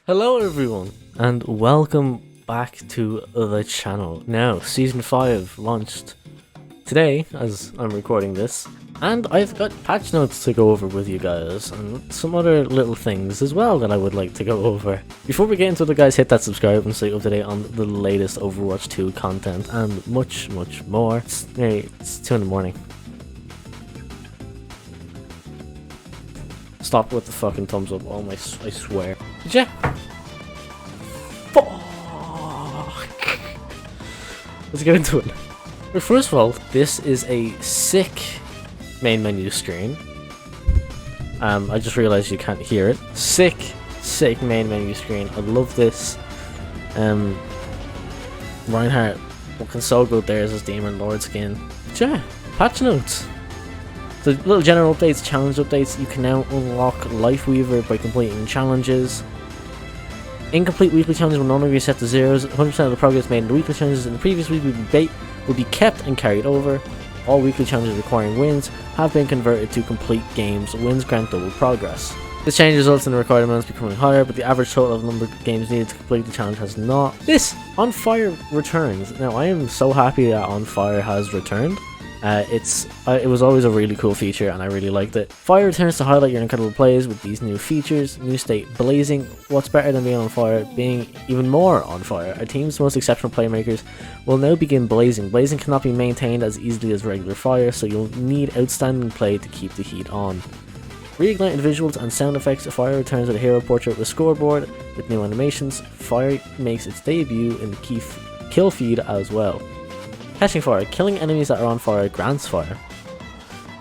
Hello everyone, and welcome back to the channel. Now, Season 5 launched today, as I'm recording this, and I've got patch notes to go over with you guys, and some other little things as well that I would like to go over. Before we get into it, guys, hit that subscribe and stay up to date on the latest Overwatch 2 content, and much more. It's 2 in the morning. Stop with the fucking thumbs up, I swear. Did ya? Fuck! Let's get into it. But first of all, this is a sick main menu screen. I just realized you can't hear it. Sick main menu screen. I love this. Reinhardt looking so good there as his Demon Lord skin. But yeah, patch notes. So little general updates, challenge updates. You can now unlock Life Weaver by completing challenges. Incomplete weekly challenges will no longer be set to zeros. 100% of the progress made in the weekly challenges in the previous week will be kept and carried over. All weekly challenges requiring wins have been converted to complete games. Wins grant double progress. This change results in the required amounts becoming higher, but the average total of number of games needed to complete the challenge has not. This On Fire returns. Now I am so happy that On Fire has returned. It was always a really cool feature and I really liked it. Fire returns to highlight your incredible plays with these new features. New state blazing. What's better than being on fire? Being even more on fire. Our team's most exceptional playmakers will now begin blazing. Blazing cannot be maintained as easily as regular fire, so you'll need outstanding play to keep the heat on. Reignited visuals and sound effects. Fire returns with a hero portrait with scoreboard with new animations. Fire makes its debut in the kill feed as well. Catching fire. Killing enemies that are on fire grants fire.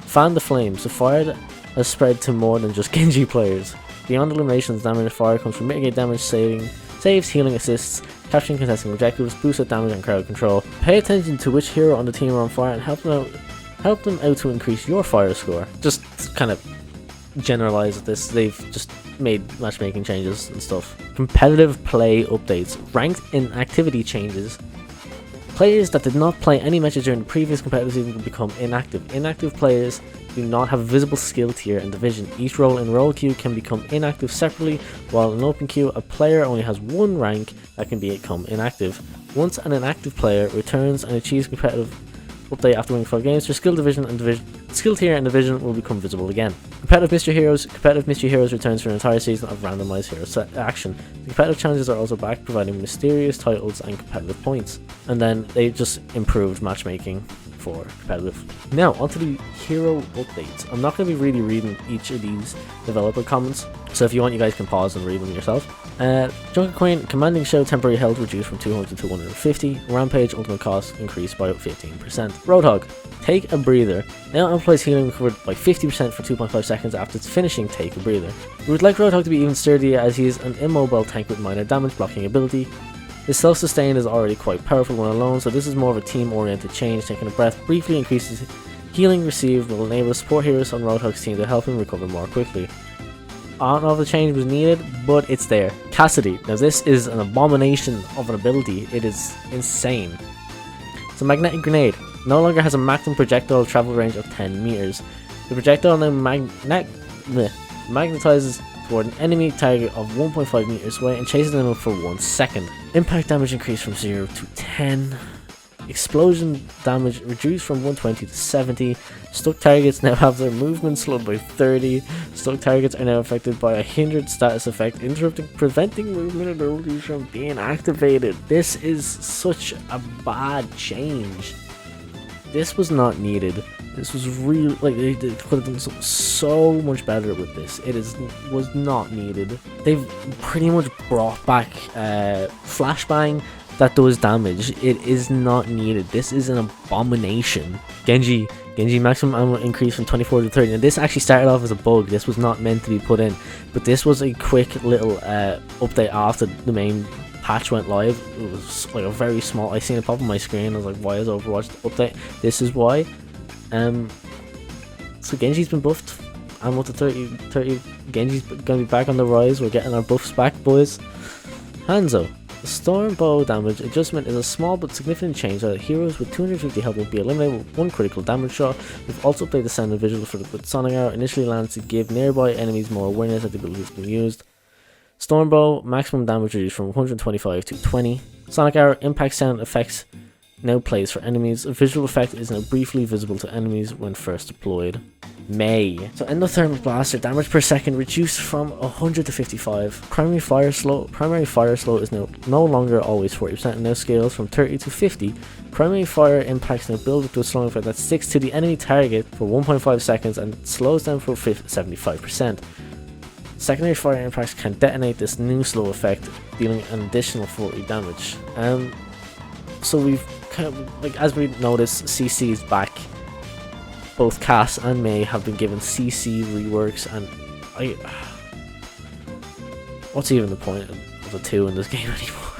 Fan the flames. The fire has spread to more than just Genji players. Beyond eliminations, damage fire comes from mitigate damage, saves, healing assists, capturing contesting objectives, boosted damage and crowd control. Pay attention to which hero on the team are on fire and help them out to increase your fire score. Just kind of generalize this. They've just made matchmaking changes and stuff. Competitive play updates. Ranked inactivity changes. Players that did not play any matches during the previous competitive season will become inactive. Inactive players do not have a visible skill tier and division. Each role in role queue can become inactive separately, while in open queue a player only has one rank that can become inactive. Once an inactive player returns and achieves competitive update after winning 5 games, their skill tier and division will become visible again. Competitive Mystery Heroes returns for an entire season of randomized hero set action. The competitive challenges are also back, providing mysterious titles and competitive points. And then they just improved matchmaking for competitive. Now onto the hero updates. I'm not going to be really reading each of these developer comments, so if you want, you guys can pause and read them yourself. Junker Queen, commanding show temporary health reduced from 200 to 150. Rampage ultimate cost increased by 15%. Roadhog, take a breather. Now employs healing recovered by 50% for 2.5 seconds after finishing Take a Breather. We would like Roadhog to be even sturdier as he is an immobile tank with minor damage blocking ability. His self-sustain is already quite powerful when alone, so this is more of a team-oriented change. Taking a breath briefly increases healing received will enable support heroes on Roadhog's team to help him recover more quickly. I don't know if the change was needed, but it's there. Cassidy. Now this is an abomination of an ability. It is insane. It's a magnetic grenade. No longer has a maximum projectile travel range of 10 meters. The projectile now magnetizes toward an enemy target of 1.5 meters away and chases them up for 1 second. Impact damage increased from 0 to 10. Explosion damage reduced from 120 to 70. Stuck targets now have their movement slowed by 30. Stuck targets are now affected by a hindered status effect, preventing movement abilities from being activated. This is such a bad change. This was not needed. This was really, like, they could have done so much better with this. Was not needed. They've pretty much brought back flashbang that does damage. It is not needed. This is an abomination. Genji maximum ammo increase from 24 to 30. And this actually started off as a bug. This was not meant to be put in, but this was a quick little update after the main patch went live. It was like a very small. I seen it pop on my screen. I was like, why is Overwatch update? This is why. So Genji's been buffed. I'm up to 30. Genji's gonna be back on the rise. We're getting our buffs back, boys. Hanzo. The storm bow damage adjustment is a small but significant change that heroes with 250 health will be eliminated with 1 critical damage shot. We've also updated the sound and visual for the Sonic Arrow initially lands to give nearby enemies more awareness that the ability has been used. Stormbow, maximum damage reduced from 125 to 20. Sonic Arrow, impact sound effects now plays for enemies. A visual effect is now briefly visible to enemies when first deployed. May. So Endothermic Blaster, damage per second reduced from 100 to 55. Primary fire slow is now no longer always 40% and now scales from 30 to 50. Primary fire impacts now build up to a slowing effect that sticks to the enemy target for 1.5 seconds and slows them for 75%. Secondary fire impacts can detonate this new slow effect, dealing an additional 40 damage. So we've kind of, like, as we noticed, CC is back. Both Cass and May have been given CC reworks, and what's even the point of the 2 in this game anymore?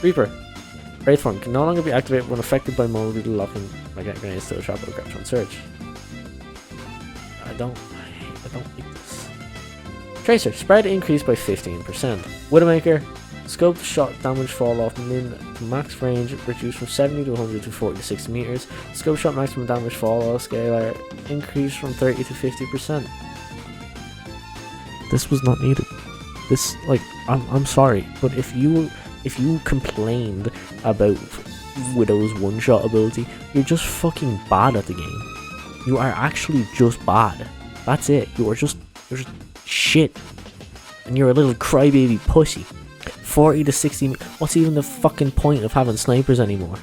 Reaper. Wraith form can no longer be activated when affected by mobility locking magnetic grenades to a trap or graviton surge. I don't like this. Tracer, spread increased by 15%. Widowmaker, scope shot damage fall off min to max range reduced from 70 to 100 to 40 to 60 meters. Scope shot maximum damage fall off scalar increased from 30 to 50%. This was not needed. This, like, I'm sorry, but if you complained about Widow's one-shot ability, you're just fucking bad at the game. You are actually just bad. That's it. You're just shit. And you're a little crybaby pussy. 40 to 60, what's even the fucking point of having snipers anymore?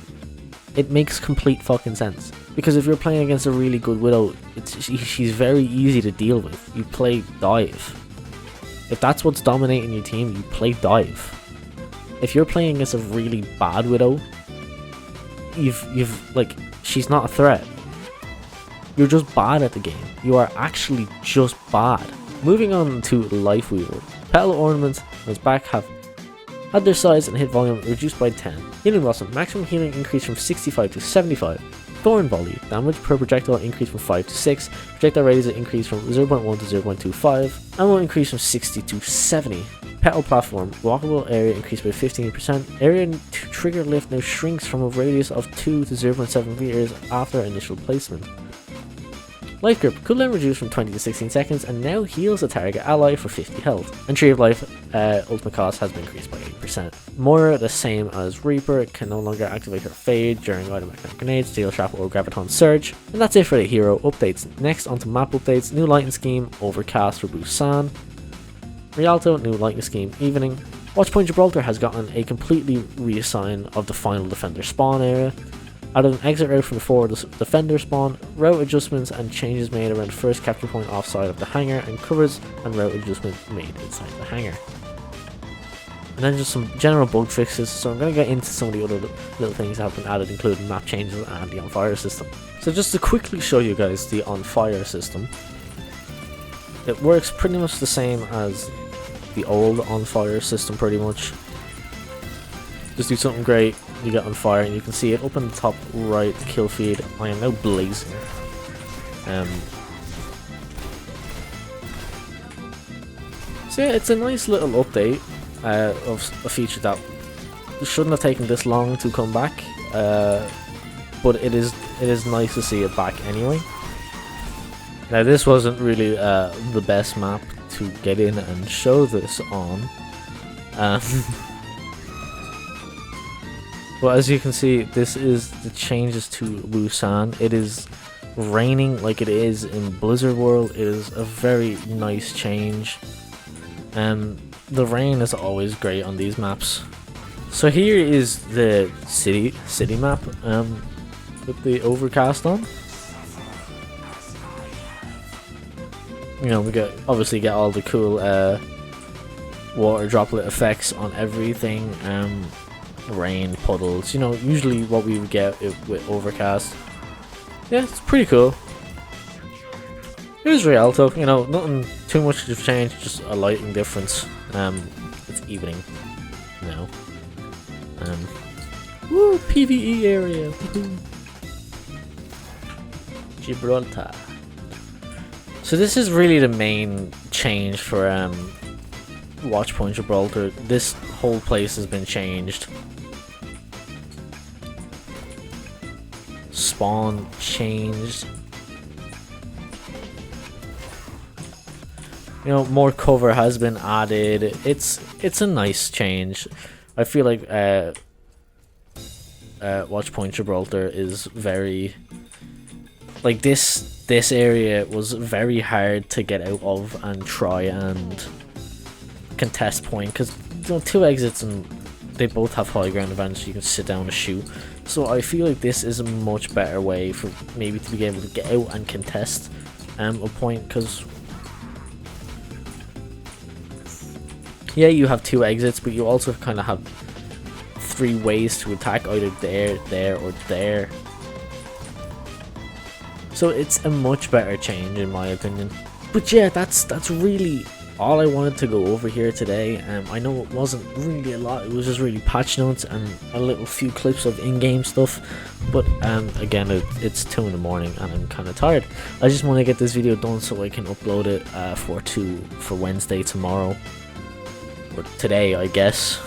It makes complete fucking sense. Because if you're playing against a really good Widow, she's very easy to deal with. You play dive. If that's what's dominating your team, you play dive. If you're playing against a really bad Widow, you've like, she's not a threat. You're just bad at the game. You are actually just bad. Moving on to Lifeweaver. Petal ornaments on his back have had their size and hit volume reduced by 10. Healing Blossom, maximum healing increased from 65 to 75. Thorn Volley, damage per projectile increased from 5 to 6. Projectile radius increased from 0.1 to 0.25. Ammo increased from 60 to 70. Petal Platform, walkable area increased by 15%. Area to trigger lift now shrinks from a radius of 2 to 0.7 meters after initial placement. Life Grip, cooldown reduced from 20 to 16 seconds and now heals a target ally for 50 health. And Tree of Life, ultimate cost has been increased by 8%. Moira, the same as Reaper, can no longer activate her Fade during either magnetic grenade, steel trap or graviton surge. And that's it for the hero updates. Next onto map updates, new lighting scheme, Overcast for Busan. Rialto, new lighting scheme, Evening. Watchpoint Gibraltar has gotten a completely reassign of the final defender spawn area. Added an exit route from the forward defender spawn, route adjustments and changes made around the first capture point offside of the hangar, and covers and route adjustments made inside the hangar. And then just some general bug fixes, so I'm going to get into some of the other little things that have been added, including map changes and the on-fire system. So just to quickly show you guys the on-fire system, it works pretty much the same as the old on-fire system pretty much. Just do something great, you get on fire, and you can see it up in the top right kill feed. I am now blazing. So yeah, it's a nice little update of a feature that shouldn't have taken this long to come back, but it is nice to see it back anyway. Now this wasn't really the best map to get in and show this on. But as you can see, this is the changes to Busan. It is raining like it is in Blizzard World. It is a very nice change. The rain is always great on these maps. So here is the city map with the overcast on. You know, we obviously get all the cool water droplet effects on everything. Rain, puddles, you know, usually what we would get with Overcast. Yeah, it's pretty cool. It is Rialto, you know, nothing too much to change, just a lighting difference. It's evening now. Woo, PvE area. Gibraltar. So this is really the main change for Watchpoint Gibraltar. This whole place has been changed. Spawn changed. You know, more cover has been added. It's a nice change. I feel like Watchpoint Gibraltar is very, like, this area was very hard to get out of and try and contest point, because you know, 2 exits and they both have high ground advantage. You can sit down and shoot. So I feel like this is a much better way for maybe to be able to get out and contest a point, because yeah, you have 2 exits, but you also kind of have 3 ways to attack, either there, or there. So it's a much better change in my opinion. But yeah, that's really all I wanted to go over here today. I know it wasn't really a lot, it was just really patch notes and a little few clips of in-game stuff, but again, it's 2 in the morning and I'm kind of tired. I just want to get this video done so I can upload it for Wednesday, tomorrow, or today I guess.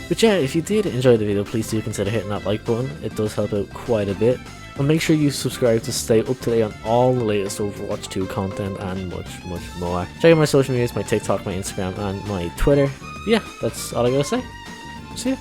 But yeah, if you did enjoy the video, please do consider hitting that like button. It does help out quite a bit. And make sure you subscribe to stay up to date on all the latest Overwatch 2 content and much more. Check out my social medias, my TikTok, my Instagram, and my Twitter. Yeah, that's all I gotta say. See ya.